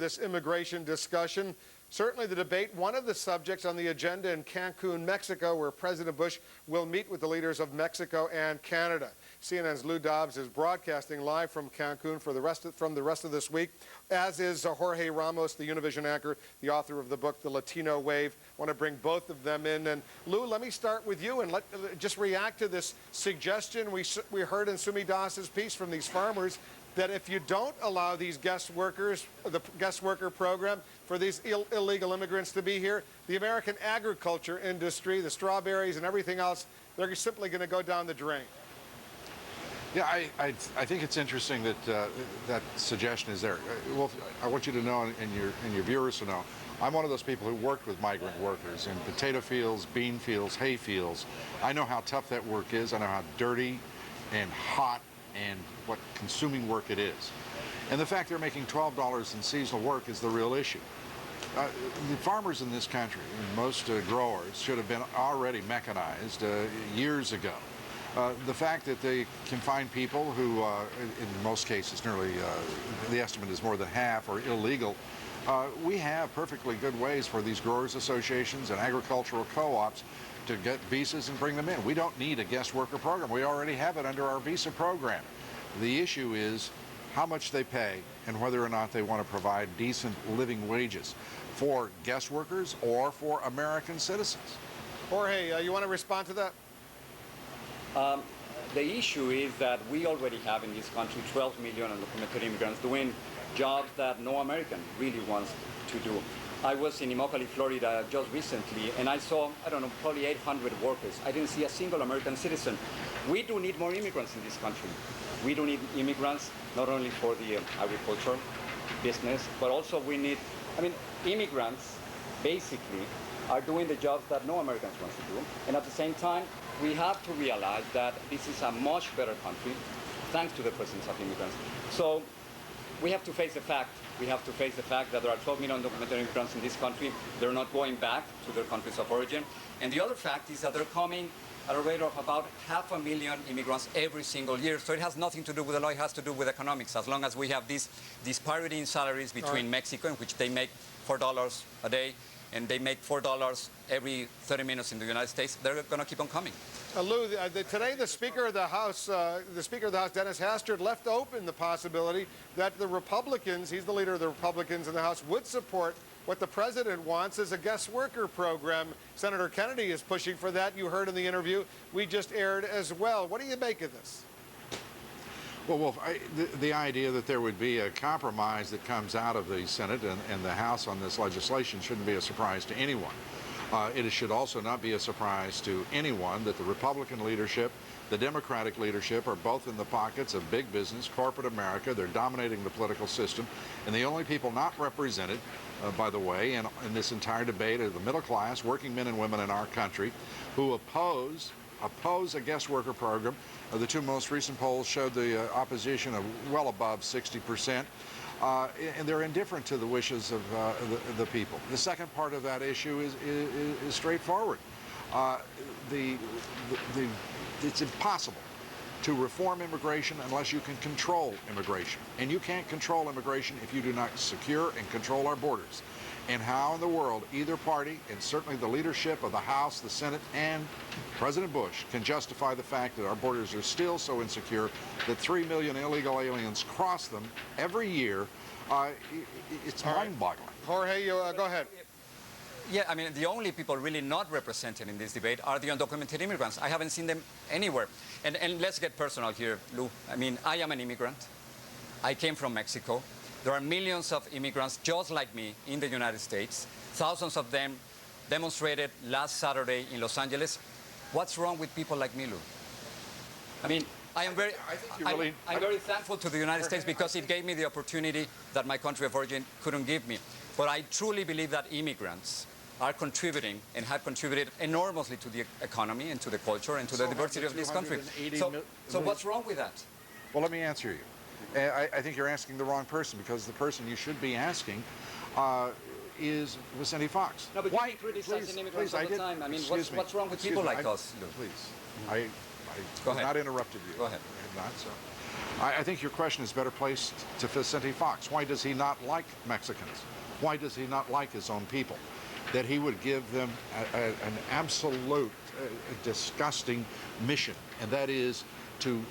this immigration discussion. Certainly the debate, one of the subjects on the agenda in Cancun, Mexico, where President Bush will meet with the leaders of Mexico and Canada. CNN's Lou Dobbs is broadcasting live from Cancun for the rest of this week, as is Jorge Ramos, the Univision anchor, the author of the book, The Latino Wave. I want to bring both of them in. And Lou, let me start with you and just react to this suggestion we heard in Sumi Das's piece from these farmers that if you don't allow these guest workers, the guest worker program for these illegal immigrants to be here, the American agriculture industry, the strawberries and everything else, they're simply going to go down the drain. Yeah, I think it's interesting that that suggestion is there. Well, I want you to know, and your viewers to know, I'm one of those people who worked with migrant workers in potato fields, bean fields, hay fields. I know how tough that work is. I know how dirty and hot and what consuming work it is. And the fact they're making $12 in seasonal work is the real issue. The farmers in this country, and most growers, should have been already mechanized years ago. The fact that they can find people who, in most cases, nearly, the estimate is more than half, are illegal. We have perfectly good ways for these growers associations and agricultural co-ops to get visas and bring them in. We don't need a guest worker program. We already have it under our visa program. The issue is how much they pay and whether or not they want to provide decent living wages for guest workers or for American citizens. Jorge, you want to respond to that? The issue is that we already have in this country 12 million undocumented immigrants doing jobs that no American really wants to do. I was in Immokalee, Florida just recently, and I saw, I don't know, probably 800 workers. I didn't see a single American citizen. We do need more immigrants in this country. We do need immigrants not only for the agriculture business, but also we need, immigrants basically are doing the jobs that no Americans want to do. And at the same time, we have to realize that this is a much better country thanks to the presence of immigrants. So we have to face the fact. We have to face the fact that there are 12 million undocumented immigrants in this country. They're not going back to their countries of origin. And the other fact is that they're coming at a rate of about 500,000 immigrants every single year. So it has nothing to do with the law, it has to do with economics. As long as we have this disparity in salaries between Mexico, in which they make $4 a day, and they make $4 every 30 minutes in the United States, they're going to keep on coming. Lou, today the Speaker of the House, Dennis Hastert, left open the possibility that the Republicans, he's the leader of the Republicans in the House, would support what the President wants as a guest worker program. Senator Kennedy is pushing for that. You heard in the interview we just aired as well. What do you make of this? Well, Wolf, the idea that there would be a compromise that comes out of the Senate and the House on this legislation shouldn't be a surprise to anyone. It should also not be a surprise to anyone that the Republican leadership, the Democratic leadership are both in the pockets of big business, corporate America. They're dominating the political system. And the only people not represented, by the way, in this entire debate are the middle class, working men and women in our country who oppose a guest worker program. The two most recent polls showed the opposition of well above 60%. And they're indifferent to the wishes of the people. The second part of that issue is straightforward. It's impossible to reform immigration unless you can control immigration. And you can't control immigration if you do not secure and control our borders. And how in the world either party, and certainly the leadership of the House, the Senate, and President Bush can justify the fact that our borders are still so insecure that 3 million illegal aliens cross them every year, it's mind-boggling. Jorge, go ahead. Yeah, the only people really not represented in this debate are the undocumented immigrants. I haven't seen them anywhere. And let's get personal here, Lou. I am an immigrant. I came from Mexico. There are millions of immigrants just like me in the United States. Thousands of them demonstrated last Saturday in Los Angeles. What's wrong with people like me, Lou? I'm very thankful to the United States because it gave me the opportunity that my country of origin couldn't give me. But I truly believe that immigrants are contributing and have contributed enormously to the economy and to the culture and to the diversity of this country. So what's wrong with that? Well, let me answer you. I think you're asking the wrong person, because the person you should be asking is Vicente Fox. No, but why criticizing immigrants all the time? What's wrong with people like us? Please, I have not interrupted you. Go ahead. I have not, so. I think your question is better placed to Vicente Fox. Why does he not like Mexicans? Why does he not like his own people? That he would give them an absolute disgusting mission, and that is to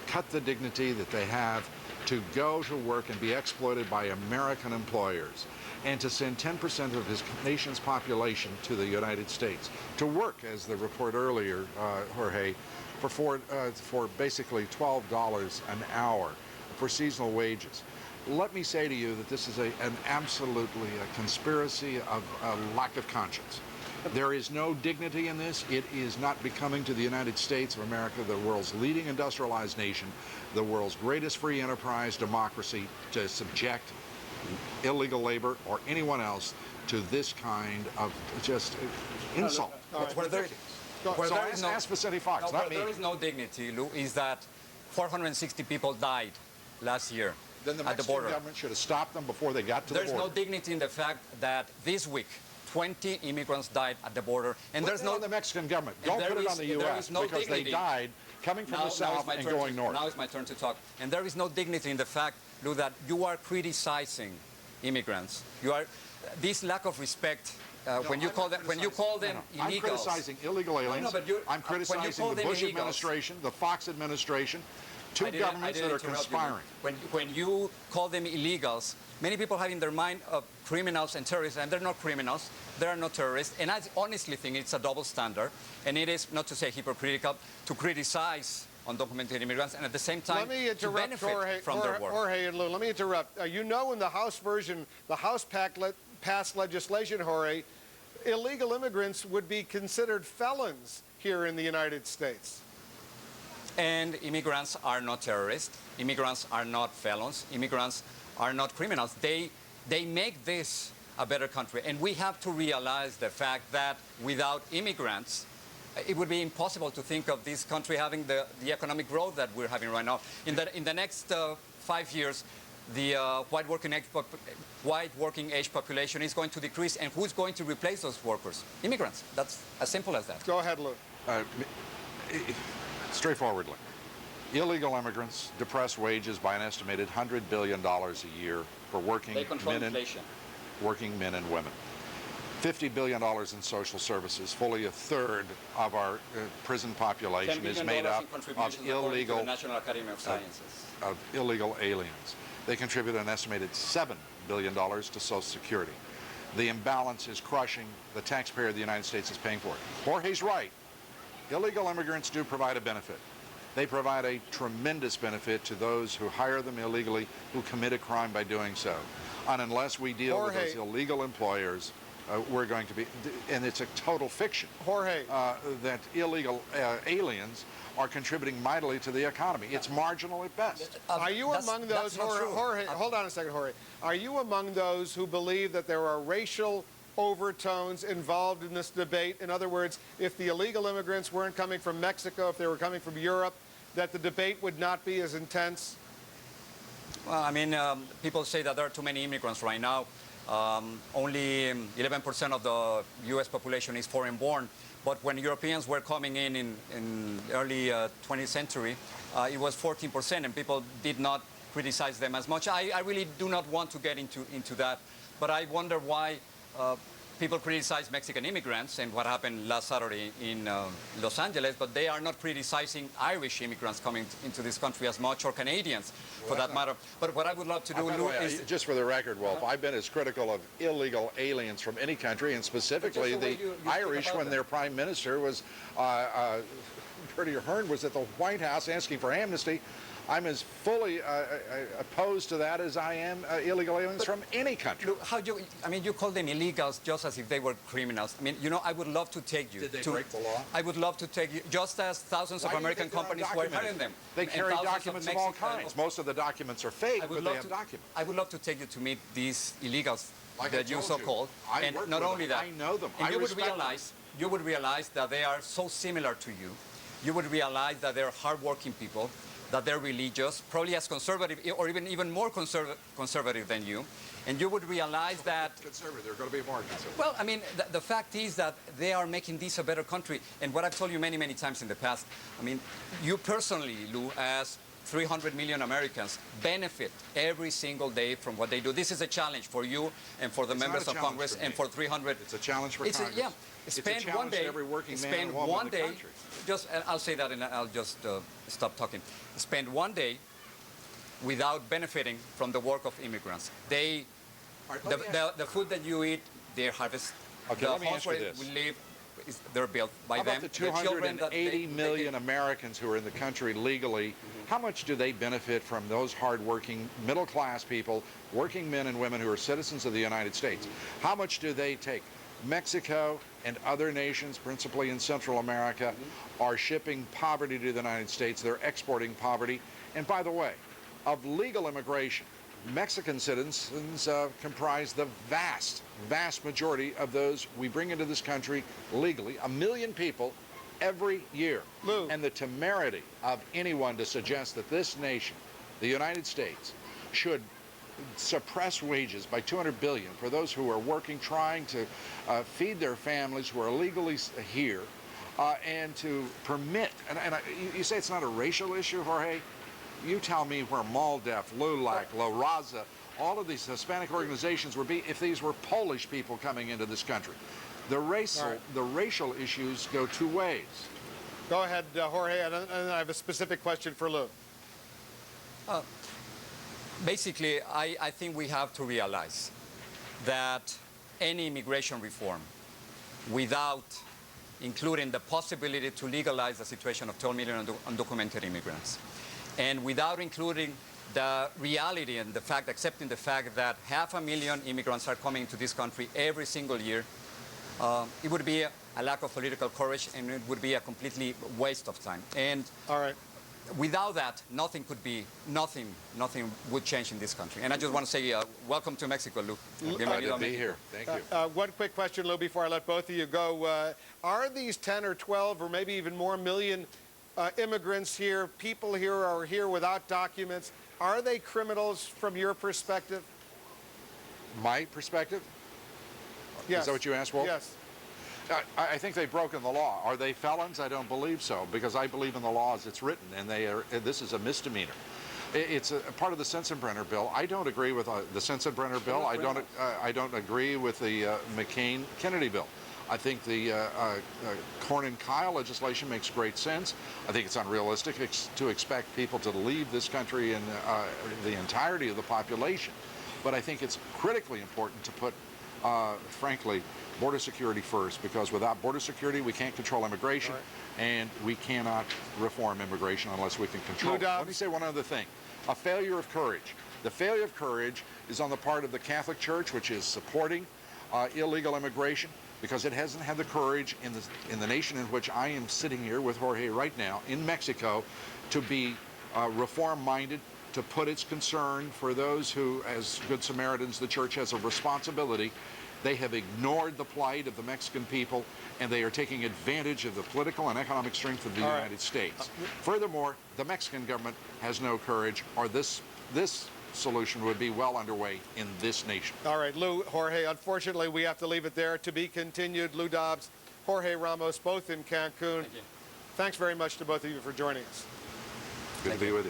cut the dignity that they have to go to work and be exploited by American employers, and to send 10% of his nation's population to the United States to work, as the report earlier, Jorge, for basically $12 an hour for seasonal wages. Let me say to you that this is an absolutely a conspiracy of a lack of conscience. There is no dignity in this. It is not becoming to the United States of America, the world's leading industrialized nation, the world's greatest free enterprise democracy, to subject illegal labor or anyone else to this kind of just insult. Ask Vicente Fox, not me. There is no dignity, Lou, is that 460 people died last year Then the at the Mexican border. government should have stopped them before they got to the There's border. no dignity in the fact that this week 20 immigrants died at the border, and Put there's it no on the Mexican government. and Don't there put it is- on the there U.S. is no because dignity. they died coming from the it's south my and turn going north. Now it's my turn to talk. And there is no dignity in the fact, Lou, that you are criticizing immigrants. You are this lack of respect when you call them illegals. I'm criticizing illegal aliens. but you're- I'm when you criticizing call the them Bush illegals- administration, the Fox administration, two I didn't governments that are interrupt you. conspiring. When you call them illegals, many people have in their mind criminals and terrorists, and they're not criminals. They are not terrorists. And I honestly think it's a double standard, and it is, not to say hypocritical, to criticize undocumented immigrants and at the same time Let me to interrupt benefit from their work. Jorge and Lou. Let me interrupt. You know, in the House version, the House passed legislation, Jorge, illegal immigrants would be considered felons here in the United States. And immigrants are not terrorists. Immigrants are not felons. Immigrants are not criminals. They make this a better country. And we have to realize the fact that without immigrants, it would be impossible to think of this country having the economic growth that we're having right now. In the next 5 years, the white working age population is going to decrease. And who's going to replace those workers? Immigrants. That's as simple as that. Go ahead, Lou. Straightforwardly, illegal immigrants depress wages by an estimated $100 billion a year for working They control men inflation. and women. $50 billion in social services. Fully a third of our prison population $10 is billion made in up of contributions according to illegal the National Academy of Sciences. of illegal aliens. They contribute an estimated $7 billion to Social Security. The imbalance is crushing. The taxpayer of the United States is paying for it. Jorge's right. Illegal immigrants do provide a benefit. They provide a tremendous benefit to those who hire them illegally, who commit a crime by doing so. And unless we deal with those illegal employers, we're going to be, and it's a total fiction, Jorge. that illegal aliens are contributing mightily to the economy. It's marginal at best. Are you among those, that's not true. Jorge, hold on a second, Jorge. Are you among those who believe that there are racial overtones involved in this debate? In other words, if the illegal immigrants weren't coming from Mexico, if they were coming from Europe, that the debate would not be as intense? Well, I mean, people say that there are too many immigrants right now. Only 11% of the U.S. population is foreign-born. But when Europeans were coming in early 20th century, it was 14%, and people did not criticize them as much. I really do not want to get into that, but I wonder why people criticize Mexican immigrants and what happened last Saturday in Los Angeles, but they are not criticizing Irish immigrants coming into this country as much, or Canadians, for that matter. But what I would love to do, Lou, is... Just for the record, Wolf, I've been as critical of illegal aliens from any country, and specifically But just the the way you Irish, speak about when their prime minister was, Bertie Ahern was at the White House asking for amnesty. I'm as fully opposed to that as I am illegal aliens from any country. Look, you call them illegals just as if they were criminals. I mean, you know, I would love to take you. Did they break the law? I would love to take you, just as thousands of Why do you American think they're companies were undocumented? hiring them. They And carry thousands documents of all Mexican- kinds. Most of the documents are fake, but they have documents. I would love to take you to meet these illegals Like I that you told so you, called. I And work not with only them. that, I know them. And I you would respect them. realize that they are so similar to you. You would realize that they're hardworking people, that they're religious, probably as conservative or even more conservative than you. And you would realize that... Conservative, they're going to be more conservative. Well, I mean, the fact is that they are making this a better country. And what I've told you many, many times in the past, I mean, you personally, Lou, as 300 million Americans benefit every single day from what they do. This is a challenge for you and for the members of Congress and for 300. It's a challenge for Congress. Yeah. It's Spend a challenge one day. to every working man Spend and woman one in the day. country. Just, I'll say that, and I'll just stop talking. Spend one day without benefiting from the work of immigrants. They, All right, the food that you eat, they harvest. Okay, the let me homes ask you where this. we live, they're built by How them. about the children that 280 million Americans who are in the country legally? How much do they benefit from those hardworking, middle-class people, working men and women who are citizens of the United States? How much do they take? Mexico and other nations, principally in Central America, are shipping poverty to the United States. They're exporting poverty. And by the way, of legal immigration, Mexican citizens comprise the vast, vast majority of those we bring into this country legally, 1 million people every year. Lou. And the temerity of anyone to suggest that this nation, the United States, should suppress wages by $200 billion for those who are working, trying to feed their families who are illegally here, and to permit, you say it's not a racial issue, Jorge? You tell me where MALDEF, LULAC, La Raza, all of these Hispanic organizations would be if these were Polish people coming into this country. The racial issues go two ways. Go ahead, Jorge, and I have a specific question for Lou. Basically, I think we have to realize that any immigration reform without including the possibility to legalize the situation of 12 million undocumented immigrants, and without including the reality and the fact, accepting the fact that 500,000 immigrants are coming to this country every single year, it would be a lack of political courage, and it would be a completely waste of time. And All right. without that, nothing would change in this country. And I just want to say, welcome to Mexico, Lou. Glad to be here. Thank you. One quick question, Lou, before I let both of you go. Are these 10 or 12 or maybe even more million immigrants here, people here who are here without documents, are they criminals from your perspective? My perspective? Yes. Is that what you asked, Wolf? Yes. I think they've broken the law. Are they felons? I don't believe so, because I believe in the law as it's written, and this is a misdemeanor. It's a part of the Sensenbrenner bill. I don't agree with the Sensenbrenner bill. I don't agree with the McCain-Kennedy bill. I think the Cornyn-Kyle legislation makes great sense. I think it's unrealistic to expect people to leave this country in the entirety of the population. But I think it's critically important to put, frankly, border security first, because without border security, we can't control immigration, and we cannot reform immigration unless we can control it. Let me say one other thing. A failure of courage. The failure of courage is on the part of the Catholic Church, which is supporting illegal immigration, because it hasn't had the courage in the nation in which I am sitting here with Jorge right now, in Mexico, to be reform-minded, to put its concern for those who, as Good Samaritans, the Church has a responsibility. They have ignored the plight of the Mexican people, and they are taking advantage of the political and economic strength of the United States. Furthermore, the Mexican government has no courage, or this solution would be well underway in this nation. All right, Lou, Jorge, unfortunately, we have to leave it there. To be continued. Lou Dobbs, Jorge Ramos, both in Cancun. Thank you. Thanks very much to both of you for joining us. Good to be with you.